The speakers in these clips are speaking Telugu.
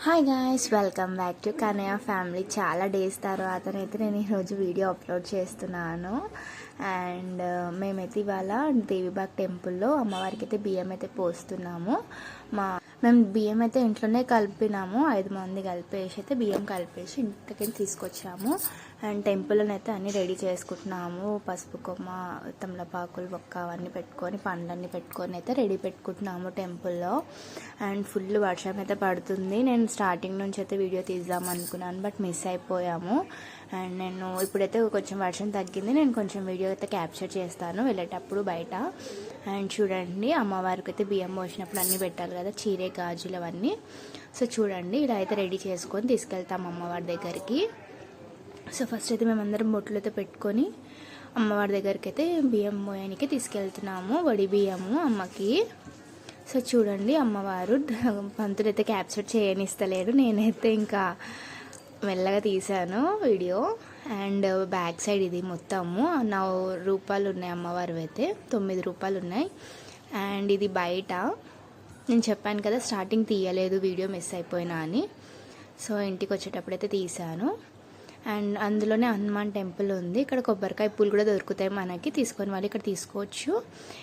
Hi guys, welcome back to Kanayya family. చాలా డేస్ తర్వాతనైతే నేను ఈరోజు వీడియో అప్లోడ్ చేస్తున్నాను. అండ్ మేమైతే ఇవాళ దేవిబాగ్ టెంపుల్లో అమ్మవారికి అయితే బియ్యం అయితే పోస్తున్నాము. మేము బియ్యం అయితే ఇంట్లోనే కలిపినాము. 5 మంది కలిపేసి అయితే బియ్యం కలిపేసి ఇంటికి తీసుకొచ్చాము. అండ్ టెంపుల్ని అయితే అన్నీ రెడీ చేసుకుంటున్నాము. పసుపు కొమ్మ, తమలపాకులు, బొక్క అవన్నీ పెట్టుకొని పండ్లన్నీ పెట్టుకొని అయితే రెడీ పెట్టుకుంటున్నాము టెంపుల్లో. అండ్ ఫుల్ వర్షం అయితే పడుతుంది. నేను స్టార్టింగ్ నుంచి అయితే వీడియో తీద్దాం అనుకున్నాను, బట్ మిస్ అయిపోయాము. అండ్ నేను ఇప్పుడైతే కొంచెం వర్షం తగ్గింది. నేను కొంచెం వీడియో అయితే క్యాప్చర్ చేస్తాను వెళ్ళేటప్పుడు బయట. అండ్ చూడండి, అమ్మవారికి అయితే బియ్యం పోసినప్పుడు అన్నీ పెట్టాలి కదా, చీరే గాజులు అవన్నీ. సో చూడండి, ఇలా అయితే రెడీ చేసుకొని తీసుకెళ్తాం అమ్మవారి దగ్గరికి. సో ఫస్ట్ అయితే మేమందరం బొట్లు అయితే పెట్టుకొని అమ్మవారి దగ్గరికి అయితే బియ్యం పోయడానికి తీసుకెళ్తున్నాము. వడి బియ్యము అమ్మకి. సో చూడండి, అమ్మవారు పంతులు అయితే క్యాప్చర్ చేయనిస్తలేడు. నేనైతే ఇంకా మెల్లగా తీసాను వీడియో. అండ్ బ్యాక్ సైడ్ ఇది మొత్తము 9 రూపాయలు ఉన్నాయి అమ్మవారు అయితే, 9 రూపాయలు ఉన్నాయి. అండ్ ఇది బయట నేను చెప్పాను కదా స్టార్టింగ్ తీయలేదు, వీడియో మిస్ అయిపోయినా అని. సో ఇంటికి వచ్చేటప్పుడు అయితే తీసాను. అండ్ అందులోనే హనుమాన్ టెంపుల్ ఉంది. ఇక్కడ కొబ్బరికాయ పూలు కూడా దొరుకుతాయి మనకి, తీసుకొని వాళ్ళు ఇక్కడ తీసుకోవచ్చు.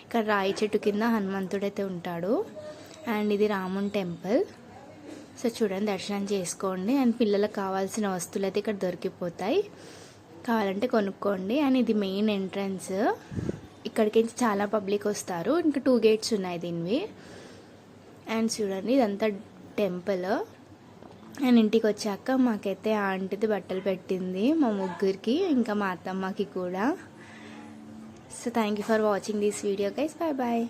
ఇక్కడ రాయి చెట్టు కింద హనుమంతుడు అయితే ఉంటాడు. అండ్ ఇది రామున్ టెంపుల్. సో చూడండి, దర్శనం చేసుకోండి. అండ్ పిల్లలకు కావాల్సిన వస్తువులు అయితే ఇక్కడ దొరికిపోతాయి, కావాలంటే కొనుక్కోండి. అండ్ ఇది మెయిన్ ఎంట్రన్స్. ఇక్కడికి చాలా పబ్లిక్ వస్తారు. ఇంకా 2 గేట్స్ ఉన్నాయి దీనివి. అండ్ చూడండి, ఇదంతా టెంపుల్. అండ్ ఇంటికి వచ్చాక మాకైతే ఆంటీది బట్టలు పెట్టింది, మా ముగ్గురికి, ఇంకా మా అత్తమ్మకి కూడా. So thank you for watching this video guys. Bye bye.